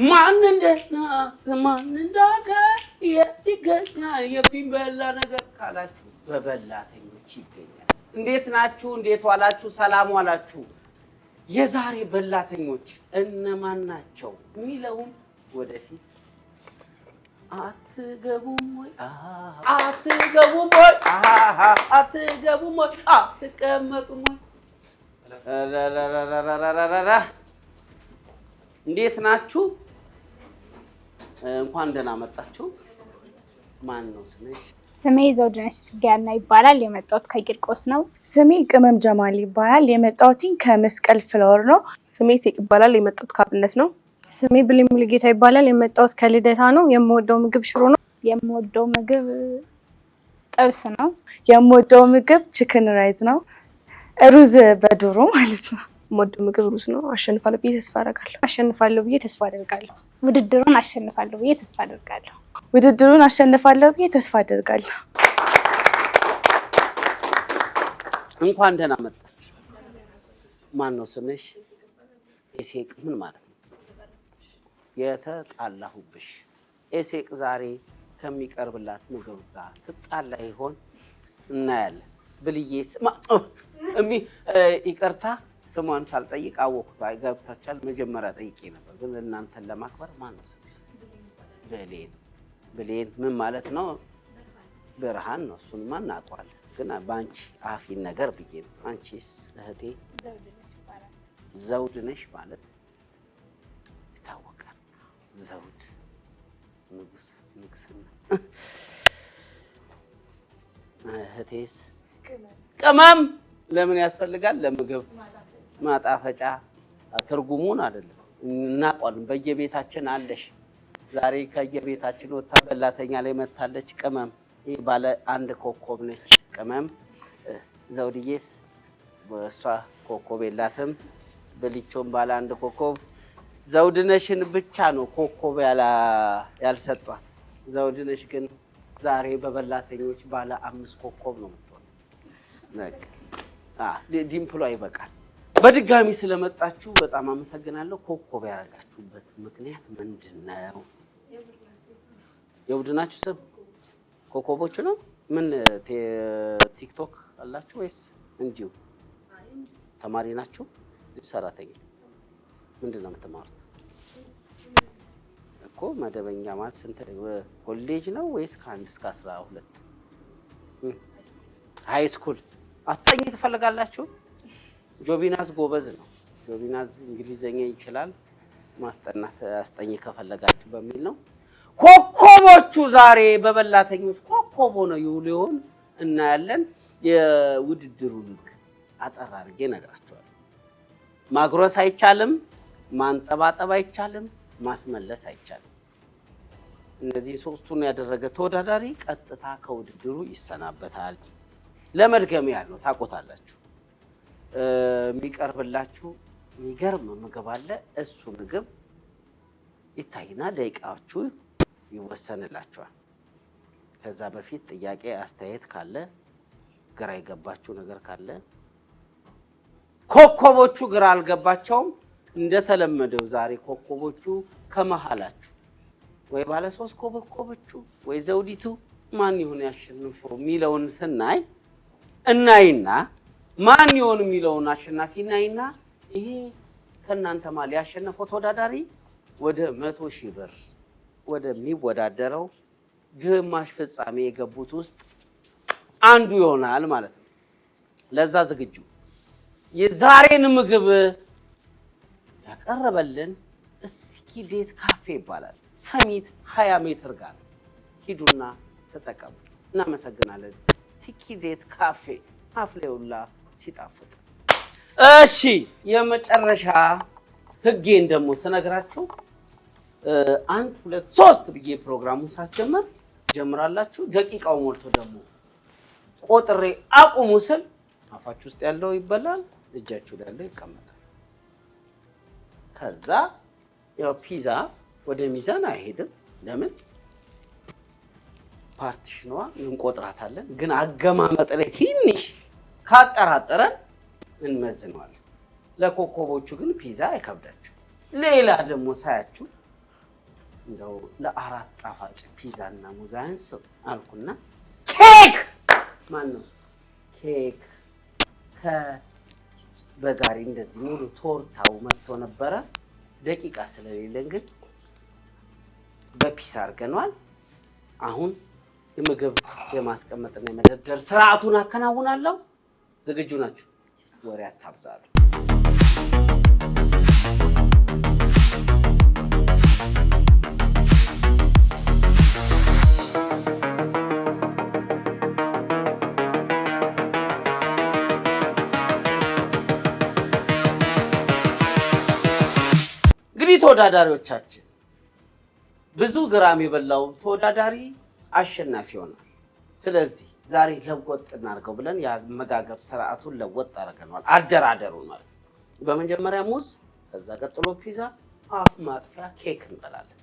ማን እንዳገ የትገኛል የሚበላ ነገር ካላችሁ በበላተኞች ይገኛል። እንዴት ናችሁ? እንዴት ዋላችሁ? ሰላም ዋላችሁ? የዛሬ በላተኞች እነማን ናቸው የሚለውን ወደፊት አትገቡም ወይ አትገቡም ወይ አትገቡም ወይ አትቀመጡም ወይ እንዴት ናችሁ? እንኳን ደህና መጣችሁ። ማን ነው ስምሽ? ስሜ ዘውድነሽ ስጋያና ይባላል። የመጣሁት ከቂርቆስ ነው። ስሜ ቅመም ጀማል ይባላል። የመጣሁት ከመስቀል ፍላወር ነው። ስሜ ሴቅ ይባላል። የመጣሁት ከአብነት ነው። ስሜ ብሌን ሙሉጌታ ይባላል። የመጣሁት ከልደታ ነው። የምወደው ምግብ ሽሮ ነው። የምወደው ምግብ ጥብስ ነው። የምወደው ምግብ ቺክን ራይዝ ነው። ሩዝ በዶሮ ማለት ነው። የምወደው ምግብ ሩዝ ነው። አሸንፋለሁ ብዬ ተስፋ አደርጋለሁ። አሸንፋለሁ ብዬ ተስፋ አደርጋለሁ። ውድድሩን አሸንፋለሁ ብዬ ተስፋ አደርጋለሁ። ውድድሩን አሸንፋለሁ ብዬ ተስፋ አደርጋለሁ። እንኳን ደህና መጣችሁ። ማን ነው ስምሽ? ኤሴቅ ምን ማለት ነው? የተጣላሁብሽ። ኤሴቅ ዛሬ ከሚቀርብላት ምግብ ጋር ትጣላ ይሆን? እናያለን። ብልዬስ ይቅርታ ስሟን ሳልጠይቅ አወኩት። ገብታችኋል? መጀመሪያ ጠይቄ ነበር፣ ግን እናንተን ለማክበር ማን ነው ስምሽ? ብሌን። ብሌን ምን ማለት ነው? ብርሃን ነው። እሱንማ እናውቀዋለን፣ ግን በአንቺ አፊን ነገር ብዬ ነው። አንቺስ እህቴ? ዘውድነሽ ማለት ይታወቃል። ዘውድ ንጉስ፣ ንግስና። እህቴስ? ቅመም። ለምን ያስፈልጋል? ለምግብ ማጣፈጫ። ትርጉሙን አይደለም እናውቀዋለን። በየቤታችን አለሽ። ዛሬ ከየቤታችን ወጣ በላተኛ ላይ መታለች ቅመም። ይህ ባለ አንድ ኮከብ ነች ቅመም። ዘውድዬስ? እሷ ኮከብ የላትም። ብልቾም ባለ አንድ ኮከብ። ዘውድነሽን ብቻ ነው ኮከብ ያልሰጧት። ዘውድነሽ ግን ዛሬ በበላተኞች ባለ 5 ኮከብ ነው የምትሆነው። ዲምፕሏ ይበቃል። በድጋሚ ስለመጣችሁ በጣም አመሰግናለሁ። ኮከብ ያደረጋችሁበት ምክንያት ምንድን ነው? የቡድናችሁ ስም ኮከቦቹ ነው? ምን ቲክቶክ አላችሁ ወይስ እንዲሁ ተማሪ ናችሁ? ሰራተኛ? ምንድን ነው የምትማሩት? እኮ መደበኛ ማለት ስንት ኮሌጅ ነው ወይስ ከ1 እስከ 12? ሃይ ስኩል አስጠኝ ትፈልጋላችሁ? ጆቢናስ ጎበዝ ነው። ጆቢናስ እንግሊዘኛ ይችላል። ማስጠናት አስጠኝ ከፈለጋችሁ በሚል ነው። ኮከቦቹ ዛሬ በበላተኞች ኮከብ ሆነው ይውሉ ይሆን? እናያለን። የውድድሩ ልክ አጠር አድርጌ እነግራችኋለሁ። ማጉረስ አይቻልም፣ ማንጠባጠብ አይቻልም፣ ማስመለስ አይቻልም። እነዚህ ሶስቱን ያደረገ ተወዳዳሪ ቀጥታ ከውድድሩ ይሰናበታል። ለመድገም ያህል ነው፣ ታውቁታላችሁ። የሚቀርብላችሁ የሚገርም ምግብ አለ። እሱ ምግብ ይታይና ደቂቃዎቹ ይወሰንላችኋል። ከዛ በፊት ጥያቄ አስተያየት ካለ፣ ግራ የገባችሁ ነገር ካለ፣ ኮከቦቹ ግራ አልገባቸውም። እንደተለመደው ዛሬ ኮከቦቹ ከመሃላችሁ ወይ ባለ 3 ኮከቦቹ ወይ ዘውዲቱ ማን ይሁን ያሸንፈው የሚለውን ስናይ እናይና ማን ይሆን የሚለውን አሸናፊ እናይና ይሄ ከናንተ ማል ያሸነፈው ተወዳዳሪ ወደ 100,000 ብር ወደሚወዳደረው ግማሽ ፍጻሜ የገቡት ውስጥ አንዱ ይሆናል ማለት ነው። ለዛ ዝግጁ? የዛሬን ምግብ ያቀረበልን ስቲኪ ዴት ካፌ ይባላል። ሰሚት 20 ሜትር ጋር ሂዱና ተጠቀሙ። እናመሰግናለን። ስቲኪ ዴት ካፌ አፍሌውላ ሲጣፍጥ። እሺ የመጨረሻ ህጌን ደግሞ ስነግራችሁ 1 2 3 ብዬ ፕሮግራሙን ሳስጀምር ጀምራላችሁ። ደቂቃው ሞልቶ ደግሞ ቆጥሬ አቁሙ ስል አፋችሁ ውስጥ ያለው ይበላል፣ እጃችሁ ላይ ያለው ይቀመጣል። ከዛ ያው ፒዛ ወደ ሚዛን አይሄድም። ለምን? ፓርቲሽኗ እንቆጥራታለን። ግን አገማመጥ ላይ ትንሽ ካጠራጠረን እንመዝነዋለን። ለኮከቦቹ ግን ፒዛ አይከብዳችሁ። ሌላ ደግሞ ሳያችሁ እንደው ለአራት ጣፋጭ ፒዛና ሙዝ አያንስም አልኩና ኬክ ማን ነው ኬክ በጋሪ እንደዚህ ሙሉ ቶርታው መጥቶ ነበረ። ደቂቃ ስለሌለን ግን በፒስ አድርገናል። አሁን የምግብ የማስቀመጥና የመደርደር ስርዓቱን አከናውናለሁ። ዝግጁ ናችሁ? ወሬ አታብዛሉ። እንግዲህ ተወዳዳሪዎቻችን ብዙ ግራም የበላው ተወዳዳሪ አሸናፊ ይሆናል። ስለዚህ ዛሬ ለወጥ እናድርገው ብለን የአመጋገብ ስርዓቱን ለወጥ አድርገናል። አደራደሩን ማለት ነው። በመጀመሪያ ሙዝ፣ ከዛ ቀጥሎ ፒዛ፣ አፍ ማጥፊያ ኬክ እንበላለን።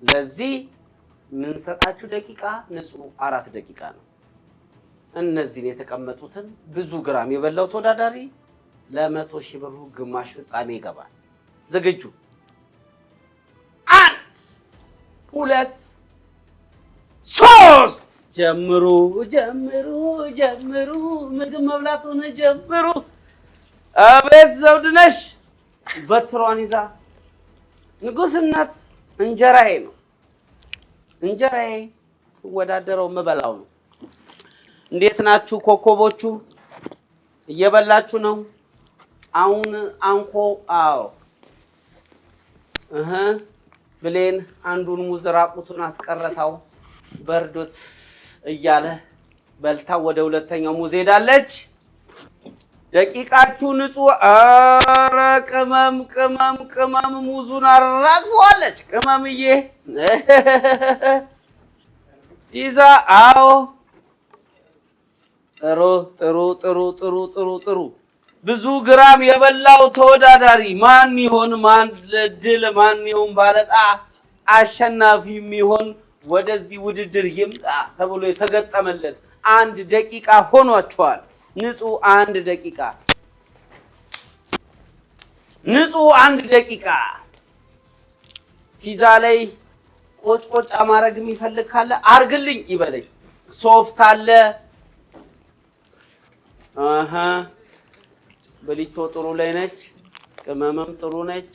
ለዚህ የምንሰጣችሁ ደቂቃ ንጹህ 4 ደቂቃ ነው። እነዚህን የተቀመጡትን ብዙ ግራም የበላው ተወዳዳሪ ለ100,000 ብር ግማሽ ፍጻሜ ይገባል። ዝግጁ? 1 2 3 ጀምሩ ጀምሩ ጀምሩ ምግብ መብላቱን ጀምሩ። አቤት ዘውድነሽ በትሯን ይዛ ንጉስነት እንጀራዬ ነው እንጀራዬ ወዳደረው መበላው ነው። እንዴት ናችሁ ኮከቦቹ? እየበላችሁ ነው? አሁን አንኮ አዎ ብሌን አንዱን ሙዝ ራቁቱን አስቀረታው በርዶት እያለ በልታ ወደ ሁለተኛው ሙዝ ሄዳለች። ደቂቃችሁ ንጹህ። ኧረ ቅመም ቅመም ቅመም ሙዙን አራግፈዋለች። ቅመምዬ ይዛ አዎ ጥሩ ጥሩ ጥሩ ጥሩ ጥሩ ጥሩ። ብዙ ግራም የበላው ተወዳዳሪ ማን ይሆን? ማን ለድል ማን ይሆን? ባለጣ አሸናፊ የሚሆን ወደዚህ ውድድር ይምጣ ተብሎ የተገጠመለት 1 ደቂቃ ሆኗቸዋል። ንጹህ 1 ደቂቃ ንጹህ 1 ደቂቃ። ፒዛ ላይ ቆጭቆጫ ማድረግ የሚፈልግ ካለ አርግልኝ ይበለኝ። ሶፍት አለ። በሊቾ ጥሩ ላይ ነች። ቅመምም ጥሩ ነች።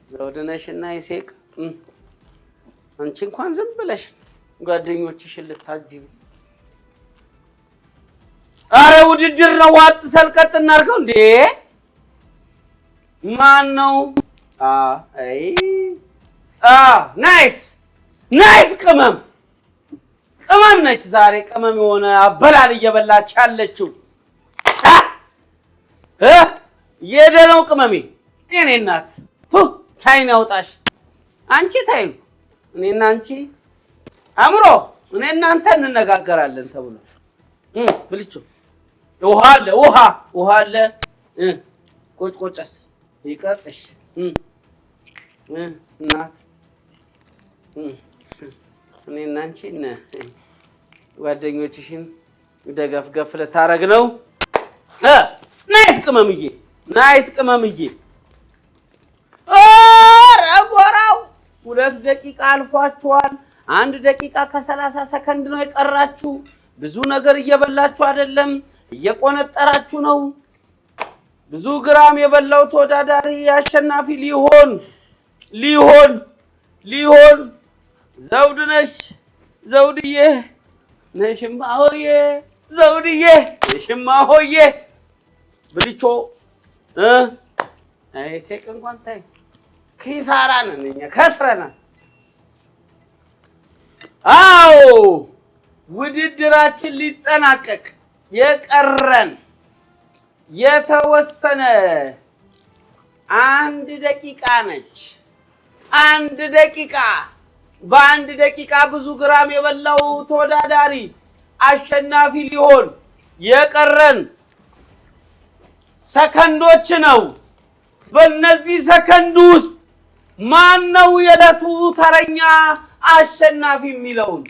ዘውድነሽና ይሴቅ አንቺ እንኳን ዝም ብለሽ ጓደኞችሽን ልታጅቢ። አረ ውድድር ነው። ዋጥ ሰልቀጥ እናድርገው እንዴ! ማን ነው? ናይስ ናይስ። ቅመም ቅመም ነች ዛሬ። ቅመም የሆነ አበላል እየበላች ያለችው የደለው ቅመሜ። እኔ እናት ታይን ያውጣሽ። አንቺ ታዩ እኔና አንቺ አምሮ እኔ እናንተ እንነጋገራለን ተብሎ ብልጭ ውሃ አለ ውሃ አለ። ቆጭቆጨስ ይቀርሽ እናት እኔና አንቺ ጓደኞችሽን ደገፍገፍ ልታረግ ነው። ናይስ ቅመምዬ ናይስ ቅመምዬ። ረጎራው 2 ደቂቃ አልፏችኋል። 1 ደቂቃ ከ30 ሰከንድ ነው የቀራችሁ። ብዙ ነገር እየበላችሁ አይደለም፣ እየቆነጠራችሁ ነው። ብዙ ግራም የበላው ተወዳዳሪ አሸናፊ ሊሆን ዘውድነሽ ዘውድዬ ነሽማ ሆዬ ዘውድዬ ነሽማ ሆዬ ብልቾ ሴቅ እንኳን ታይ ኪሳራ ነን እኛ ከስረናል። አዎ ውድድራችን ሊጠናቀቅ የቀረን የተወሰነ 1 ደቂቃ ነች። 1 ደቂቃ። በ1 ደቂቃ ብዙ ግራም የበላው ተወዳዳሪ አሸናፊ ሊሆን የቀረን ሰከንዶች ነው። በእነዚህ ሰከንድ ውስጥ ማን ነው የዕለቱ ተረኛ አሸናፊ የሚለውን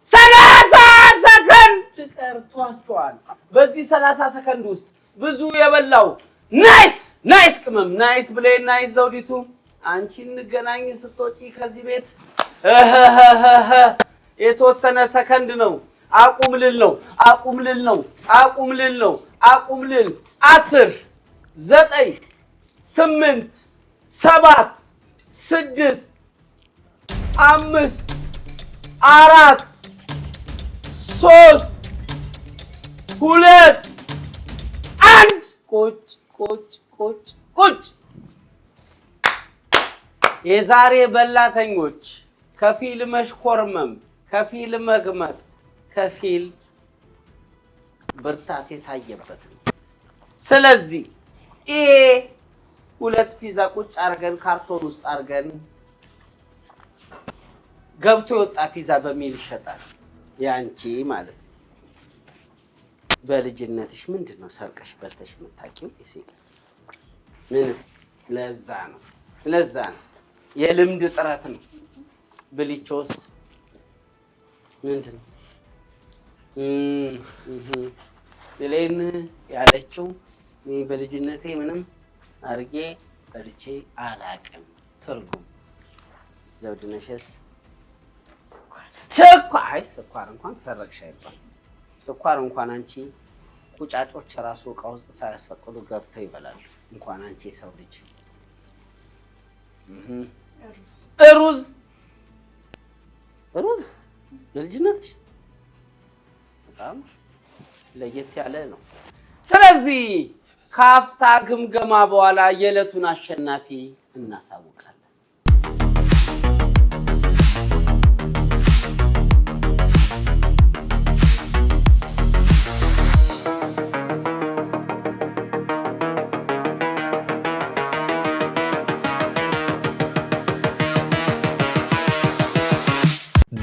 30 ሰከንድ ቀርቷቸዋል። በዚህ 30 ሰከንድ ውስጥ ብዙ የበላው ናይስ ቅመም፣ ናይስ ብሌን፣ ናይስ ዘውዲቱ አንቺ እንገናኝ ስትወጪ ከዚህ ቤት የተወሰነ ሰከንድ ነው። አቁም ልል ነው። 10 9 8 7 6 5 4 3 2 1 ቁጭ የዛሬ በላተኞች ከፊል መሽኮርመም ከፊል መግመጥ ከፊል ብርታት የታየበት ነው። ስለዚህ ይሄ 2 ፒዛ ቁጭ አርገን ካርቶን ውስጥ አርገን ገብቶ የወጣ ፒዛ በሚል ይሸጣል። ያንቺ ማለት በልጅነትሽ ምንድነው ሰርቀሽ በልተሽ የምታውቂው? ምን ለዛ ነው የልምድ ጥረት ነው። ብልቾስ ምንድነው ብሌን ያለችው በልጅነቴ ምንም አርጌ በልቼ አላቅም። ትርጉም ዘውድነሽስ ስኳር እንኳን ሰረቅሽ አይባል። ስኳር እንኳን አንቺ ቁጫጮች ራሱ ዕቃ ውስጥ ሳያስፈቅዱ ገብተው ይበላሉ። እንኳን አንቺ የሰው ልጅ ሩዝ በልጅነትሽ በጣም ለየት ያለ ነው። ስለዚህ ካፍታ ግምገማ በኋላ የዕለቱን አሸናፊ እናሳውቃለን።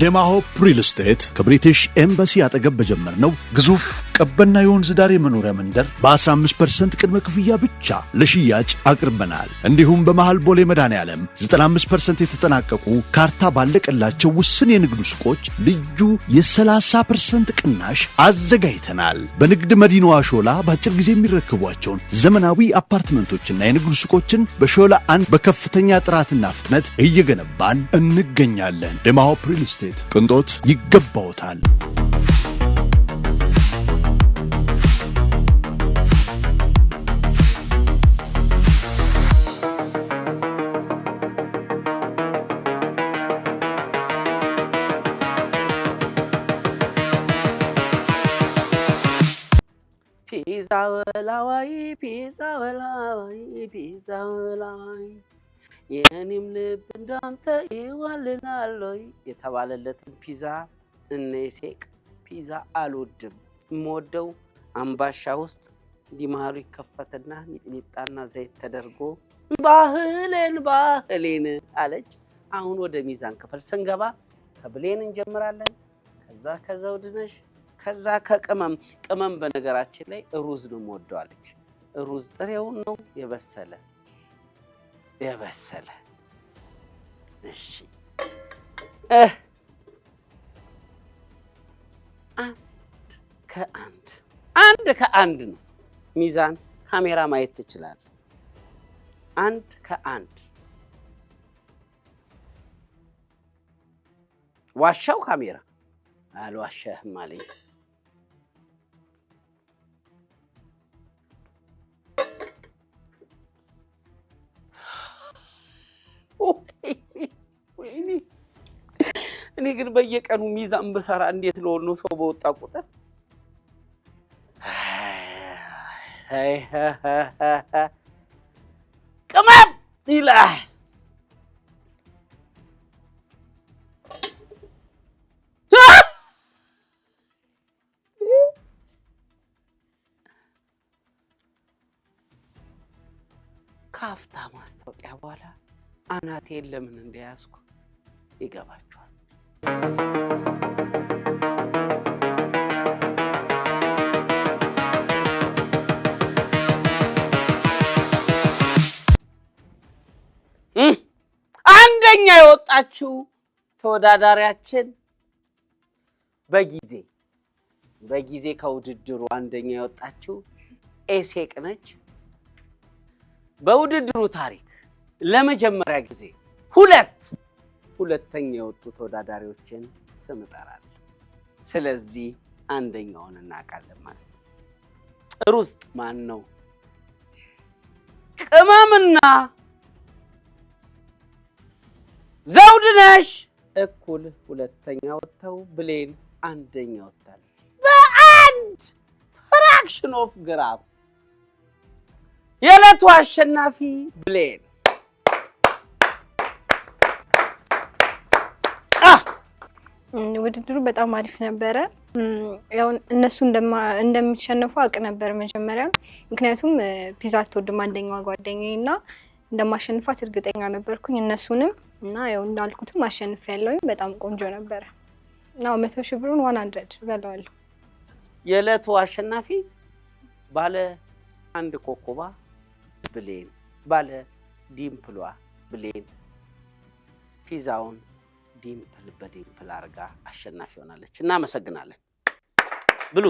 ደማሆፕ ሪል ስቴት ከብሪቲሽ ኤምባሲ አጠገብ በጀመርነው ግዙፍ ቀበና የወንዝ ዳር የመኖሪያ መንደር በ15% ቅድመ ክፍያ ብቻ ለሽያጭ አቅርበናል። እንዲሁም በመሃል ቦሌ መድኃኔዓለም 95% የተጠናቀቁ ካርታ ባለቀላቸው ውስን የንግድ ሱቆች ልዩ የ30% ቅናሽ አዘጋጅተናል። በንግድ መዲናዋ ሾላ በአጭር ጊዜ የሚረከቧቸውን ዘመናዊ አፓርትመንቶችና የንግድ ሱቆችን በሾላ 1 በከፍተኛ ጥራትና ፍጥነት እየገነባን እንገኛለን። ደማሆፕ ሪል ስቴት ቅንጦት ይገባዎታል። ፒዛ ወላዋይ የኔም ልብ እንዳንተ ይዋልናል የተባለለትን ፒዛ እነሴቅ ፒዛ አልወድም። የምወደው አምባሻ ውስጥ ዲማሩ ይከፈትና ሚጥሚጣና ዘይት ተደርጎ ባህሌን አለች። አሁን ወደ ሚዛን ክፍል ስንገባ ከብሌን እንጀምራለን። ከዛ ከዘውድነሽ ከዛ ከቅመም በነገራችን ላይ ሩዝ ነው የምወደው አለች። ሩዝ ጥሬውን ነው የበሰለ እሺ አንድ ከአንድ ነው። ሚዛን ካሜራ ማየት ትችላለህ። 1 ከ1 ዋሻው ካሜራ አልዋሻህም አለኝ። እኔ ግን በየቀኑ ሚዛን በሰራ እንዴት ነው ሰው በወጣ ቁጥር ቅመም ይላል። ካፍታ ማስታወቂያ በኋላ አናቴን ለምን እንደያዝኩ ይገባችኋል። አንደኛ የወጣችው ተወዳዳሪያችን በጊዜ ከውድድሩ አንደኛ የወጣችው ኤሴቅ ነች። በውድድሩ ታሪክ ለመጀመሪያ ጊዜ ሁለተኛ የወጡ ተወዳዳሪዎችን ስም እጠራለሁ። ስለዚህ አንደኛውን እናውቃለን ማለት ነው። ሩዝ ማን ነው? ቅመምና ዘውድነሽ እኩል ሁለተኛ ወጥተው ብሌን አንደኛ ወጥታለች በአንድ ፍራክሽን ኦፍ ግራም። የዕለቱ አሸናፊ ብሌን። ውድድሩ በጣም አሪፍ ነበረ። ያው እነሱ እንደሚሸነፉ አውቅ ነበር መጀመሪያ፣ ምክንያቱም ፒዛ አትወድም አንደኛዋ ጓደኛዬ እና እንደማሸንፋት እርግጠኛ ነበርኩኝ እነሱንም እና ያው እንዳልኩትም አሸንፌያለሁኝ። በጣም ቆንጆ ነበረ። ናው 100,000 ብሩን 100 በለዋለሁ። የዕለቱ አሸናፊ ባለ አንድ ኮኮባ ብሌን፣ ባለ ዲምፕሏ ብሌን ፒዛውን ዲምፕል በዲምፕል አርጋ አሸናፊ ሆናለች። እናመሰግናለን። ብሉ